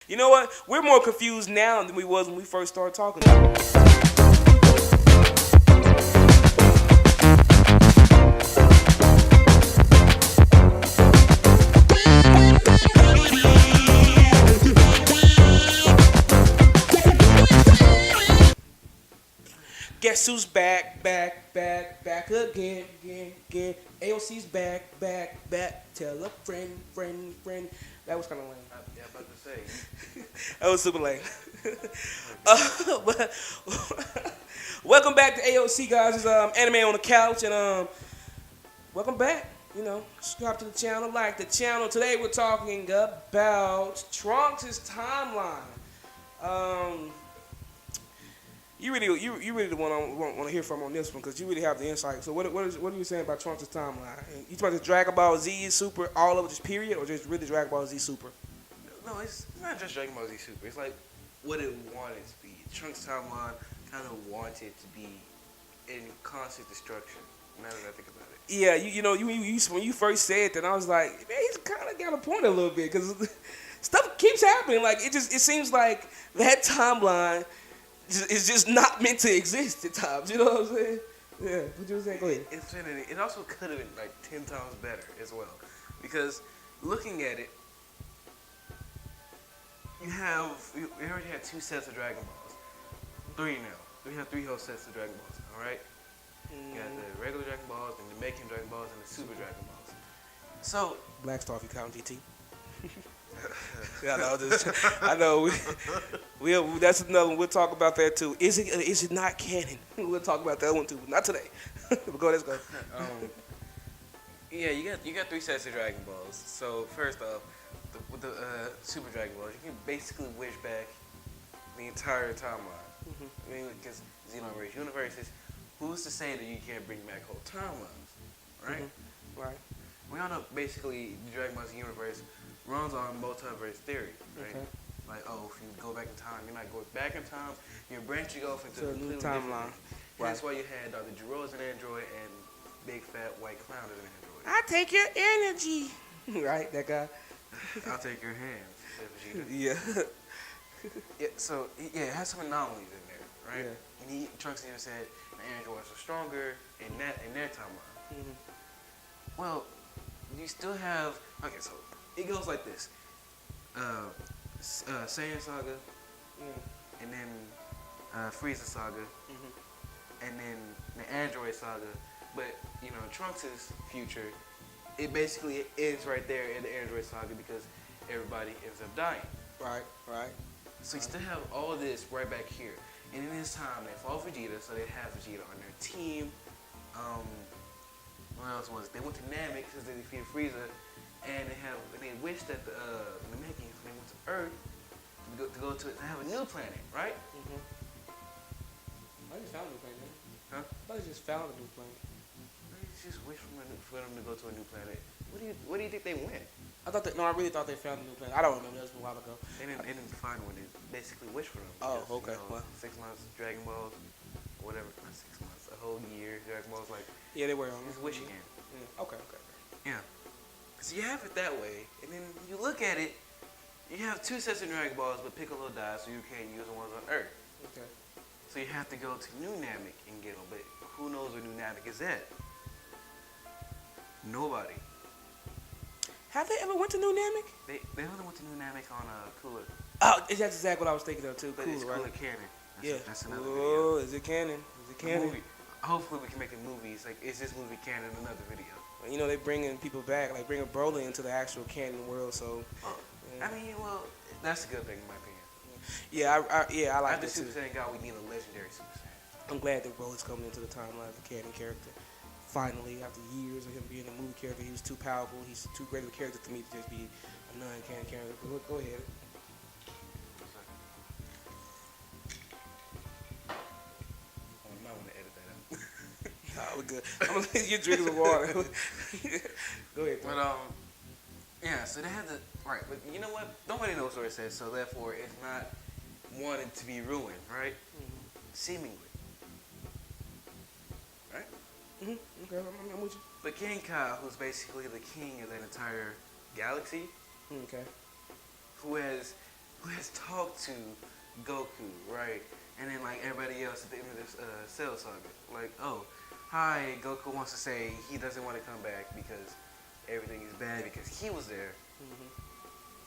You know what? We're more confused now than we was when we first started talking about it. Guess who's back again. AOC's back. Tell a friend. That was kind of lame. Yeah, I'm about to say. That was super lame. But welcome back to AOC, guys. It's Anime on the Couch, and welcome back. You know, subscribe to the channel, like the channel. Today we're talking about Trunks' timeline. You really the one I want to hear from on this one because you really have the insight. So what are you saying about Trunks' timeline? You talking about Dragon Ball Z Super all over this period, or just really Dragon Ball Z Super? No, it's not just Dragon Ball Z Super. It's like what it wanted to be. Trunks' timeline kind of wanted to be in constant destruction. Now that I think about it. Yeah, you know, when you first said that, I was like, man, he's kind of got a point a little bit because stuff keeps happening. Like it seems like that timeline is just not meant to exist at times. You know what I'm saying? Yeah. What you were saying? Go ahead. Infinity. It also could have been like 10 times better as well, because looking at it, we already had 2 sets of Dragon Balls, 3 now. We have 3 whole sets of Dragon Balls. All right. You got the regular Dragon Balls, and the Mecha Dragon Balls, and the Super Dragon Balls. So Black Star if you count GT. Yeah, I know. That's another one. We'll talk about that too. Is it not canon? We'll talk about that one too, but not today. But let's go. Yeah, you got 3 sets of Dragon Balls. So first off, with the Super Dragon Balls, you can basically wish back the entire timeline. I mean, because Xenoverse universes, who's to say that you can't bring back whole timelines, right? Right. We all know basically the Dragon Ball Z universe runs on multiverse theory, right? Okay. Like, oh, if you go back in time, you're not going back in time, you're branching off into So a a new completely timeline. different thing. That's why you had Dr. Gero as an android and Big Fat White Clown as an android. I take your energy. Right, that guy. I'll take your hands. Yeah. Yeah, so yeah, it has some anomalies in there, right? Yeah. And Trunks even said the androids are stronger in their timeline. Well, you still have so it goes like this: Saiyan Saga, and then Frieza Saga, and then the Android Saga. But you know, Trunks' future, it basically ends right there in the Android Saga because everybody ends up dying. Right. So you still have all of this right back here. And in this time, they fought Vegeta, so they have Vegeta on their team. What else was it? They went to Namek because they defeated Frieza, and they wished that the Namekians, when they went to Earth, to have a new planet, right? I just found a new planet. Huh? I just found a new planet. They just wished for them to go to a new planet. What do you think they went? I really thought they found a new planet. I don't remember. That was a while ago. They didn't find one. They basically wished for them. Oh, Because, okay. You know, 6 months Dragon Balls, whatever. Not 6 months. A whole year Dragon Balls. Like Yeah, they were on. it's wishing in. Okay. Yeah. So you have it that way, and then you look at it. You have 2 sets of Dragon Balls, but Piccolo dies, so you can't use the ones on Earth. Okay. So you have to go to New Namek and get them. But who knows where New Namek is at? Nobody. Have they ever went to New Namek? They only went to New Namek on Cooler. Oh, that's exactly what I was thinking of too. But Cool, it's right? Cooler Canon. That's another Oh, video. is it canon? The movie. Hopefully we can make a movie. It's like, is this movie canon? Another video. You know, they bringing people back, like bringing Broly into the actual canon world. So, I mean, well, that's a good thing in my opinion. I like After that Super too. Saiyan God, we need a legendary Super Saiyan. I'm glad that Broly's coming into the timeline as a canon character. Finally, after years of him being a movie character, he was too powerful. He's too great of a character to me to just be a non-canon character. But go ahead. I might want to edit that out. Nah, we're good. I'm gonna let you drink some water. Go ahead. But yeah. So they had the right. But you know what? Nobody knows where it says. So therefore, it's not wanted to be ruined, right? Seemingly. Right? Okay, I'm with you. But King Ka, who's basically the king of that entire galaxy, Okay. let's talk to Goku, right? And then like everybody else at the end of this Cell Saga, like, oh, hi, Goku wants to say he doesn't want to come back because everything is bad because he was there.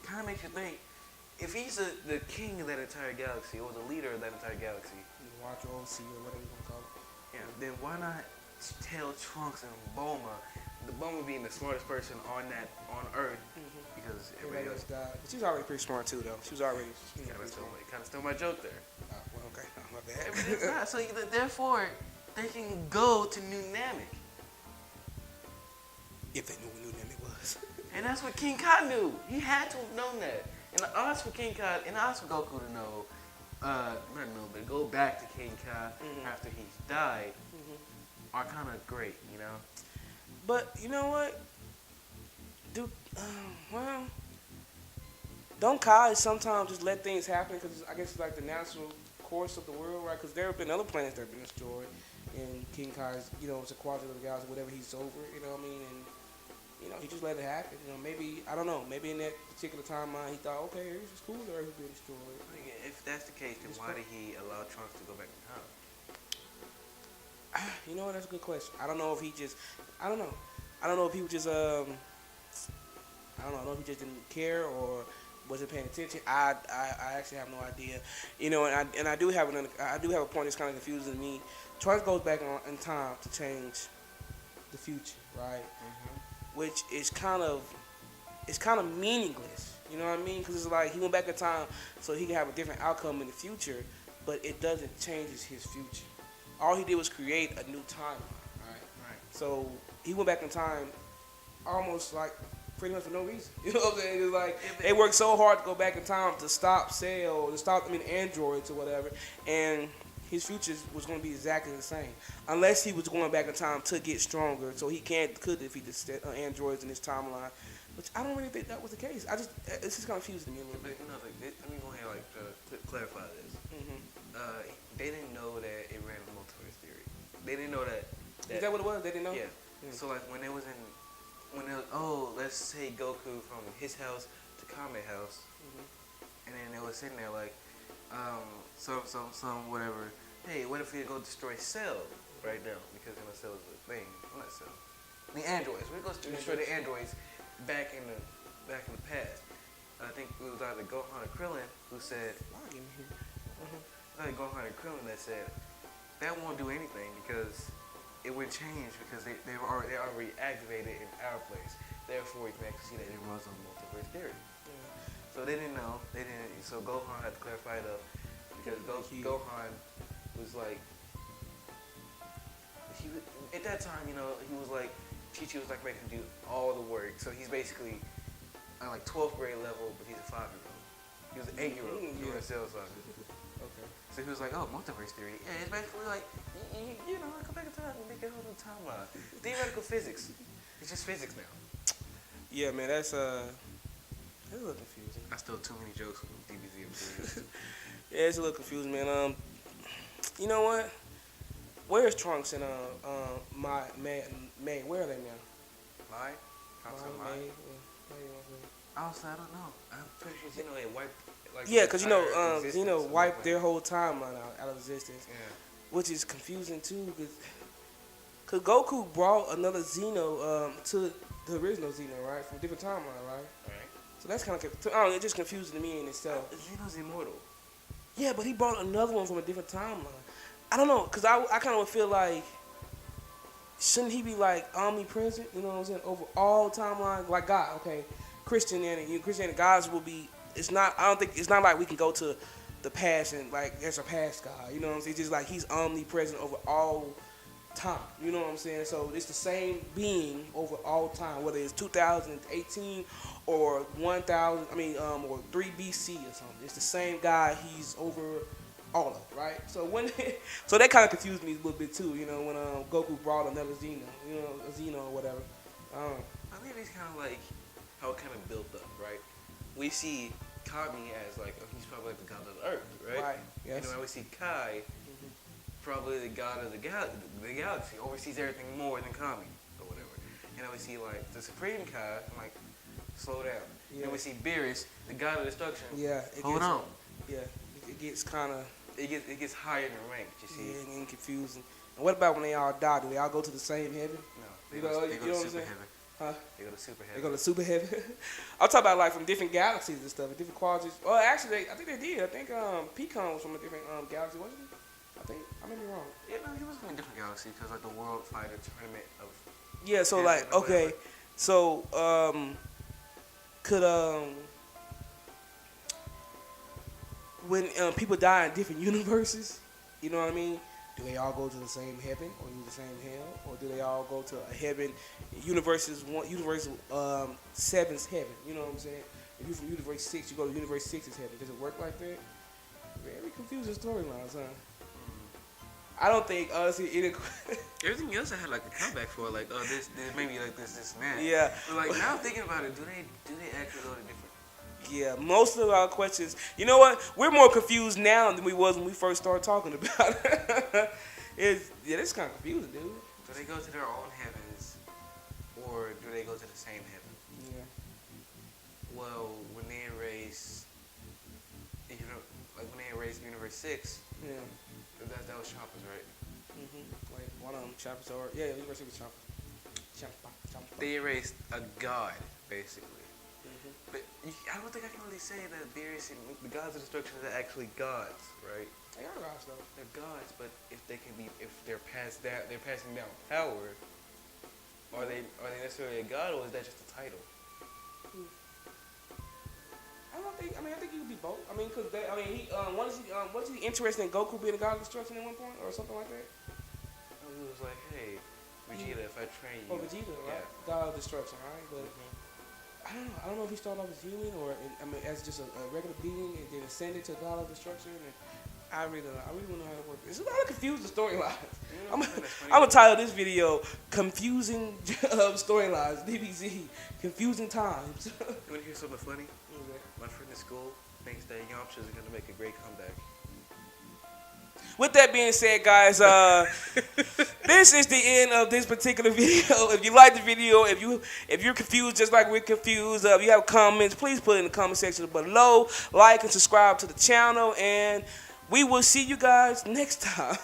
Kind of makes you think, if he's the king of that entire galaxy or the leader of that entire galaxy, Watch or OC or whatever you want to call it. yeah, then why not tell Trunks and Bulma, the Bulma being the smartest person on Earth, because everybody else died. But she was already pretty smart too, though. She was already kind of stole my joke there. Well, okay, my bad. It's not. So therefore, they can go to New Namek. If they knew what New Namek was. And that's what King Ka knew. He had to have known that. And the odds for King Ka, and the odds for Goku to know, but go back to King Ka after he's died are kind of great, you know? But, you know what? Well, don't Kai sometimes just let things happen because I guess it's like the natural course of the world, right? Because there have been other planets that have been destroyed, and King Kai's, it's a quadrant of the galaxy, whatever he's over, you know what I mean? And, he just let it happen. Maybe, I don't know, maybe in that particular timeline he thought, okay, it's cool that Earth is being destroyed. If that's the case, then why did he allow Trunks to go back in time? You know what? That's a good question. I don't know if he just, I don't know. I don't know if he was just, I don't know if he just didn't care or wasn't paying attention. I actually have no idea. And I do have a point that's kind of confusing to me. Trunks goes back in time to change the future, right? Which is kind of meaningless. You know what I mean? Because it's like he went back in time so he can have a different outcome in the future, but it doesn't change his future. All he did was create a new timeline, right? So he went back in time almost like pretty much for no reason. You know what I'm saying? It's like they worked so hard to go back in time to stop androids or whatever, and his future was going to be exactly the same, unless he was going back in time to get stronger, so he could defeat the androids in his timeline. Which I don't really think that was the case. It's just confusing me a little bit. Let me go ahead to clarify this. They didn't know that it ran a multiverse theory. They didn't know that. Is that what it was? They didn't know? Yeah. So like when let's say Goku from his house to Kame house, and then they were sitting there like, some whatever. Hey, what if we go destroy Cell right now because Cell is a thing. Well, not Cell. The androids. We go destroy the androids back in the past. I think it was either Gohan or Krillin who said. Gohan and Krillin that said that won't do anything because it would change because they're already activated in our place. Therefore, we can actually see that it runs on multiverse theory. So they didn't know. So Gohan had to clarify it up because Gohan was like, at that time, he was like, Chi-Chi was like making him do all the work. So he's basically at like 12th grade level, but he's a 5-year-old. He was an 8-year-old during Cell Saga. Okay. So he was like, oh, multiverse theory. Yeah, it's basically like, go back in time and make a whole new timeline. Theoretical physics. It's just physics now. Yeah, man, that's a little confusing. I stole too many jokes from DBZ. Yeah, it's a little confusing, man. You know what? Where's Trunks and May? Where are they now? Mai? May? Honestly, I don't know. I'm pretty sure Xeno had wiped. Yeah, because Xeno wiped their whole timeline out of existence. Yeah. Which is confusing too, because Goku brought another Xeno to the original Xeno, right, from a different timeline, right? Right. So that's kind of it's just confusing to me in itself. Xeno's immortal. Yeah, but he brought another one from a different timeline. I don't know, because I kind of would feel like, shouldn't he be like omnipresent, you know what I'm saying, over all timelines, like God, okay, Christianity, gods will be, it's not like we can go to the past and like, there's a past God, you know what I'm saying, it's just like he's omnipresent over all time, you know what I'm saying, so it's the same being over all time, whether it's 2018 or 1000, or 3 BC or something, it's the same guy, he's over all of it, right? So so that kind of confused me a little bit too, when Goku brought another Xeno, a Xeno or whatever. I think it's kind of like how it kind of built up, right? We see Kami as like, he's probably like the god of the earth, right? Right. Yes. We see Kai, probably the god of the galaxy, oversees everything more than Kami or whatever. And then we see like the Supreme Kai, I'm like, slow down. Yeah. Then we see Beerus, the god of destruction. Yeah. Hold on. Yeah. It gets kind of. It gets higher in rank. You see. Yeah, and confusing. And what about when they all die? Do they all go to the same heaven? No. They They go go to to super saying? heaven. Huh? They go to super They heaven. go to super heaven. I'm talking about like from different galaxies and stuff, and different qualities. Well, actually, I think they did. I think Pecan was from a different galaxy, wasn't he? I think I may be wrong. Yeah, no, he was from a different galaxy because like the World Fighter Tournament of. Yeah. So Yeah, like, or okay, whatever. so could when people die in different universes, you know what I mean? Do they all go to the same heaven or use the same hell, or do they all go to a heaven? Universe 7's heaven. You know what I'm saying? If you're from universe 6, you go to universe 6's heaven. Does it work like that? Very confusing storylines, huh? I don't think honestly it. Everything else I had like a comeback for, like this maybe like this and that. Yeah. But like now thinking about it, do they actually go to different? Yeah, most of our questions. You know what? We're more confused now than we was when we first started talking about it. It's kind of confusing, dude. Do they go to their own heavens, or do they go to the same heaven? Yeah. Well, when they erase, like when they erased Universe 6, Yeah. that was Choppers, right? Like one of them choppers or yeah, University was choppers. Chopper. They erased a god, basically. Mhm. But I don't think I can really say that Beerus and the gods of destruction are actually gods, right? They are gods though. They're gods, but if they're passing down power, are they necessarily a god, or is that just a title? I think you could be both. I mean, cause was he interested in Goku being a god of destruction at one point or something like that? It was like, hey, Vegeta, if I train you. Oh, Vegeta, right? Yeah. God of destruction, right? But I don't know. I don't know if he started off as human or as just a regular being and then ascended to God of destruction. And I really don't know how it works. There's a lot of confusing storylines. I'm gonna title this video "Confusing Storylines." DBZ, confusing times. You want to hear something funny? My friend in school thinks that Yamcha is going to make a great comeback. With that being said, guys, this is the end of this particular video. If you like the video, if you're confused just like we're confused, if you have comments, please put it in the comment section below. Like and subscribe to the channel, and we will see you guys next time.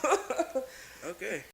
Okay.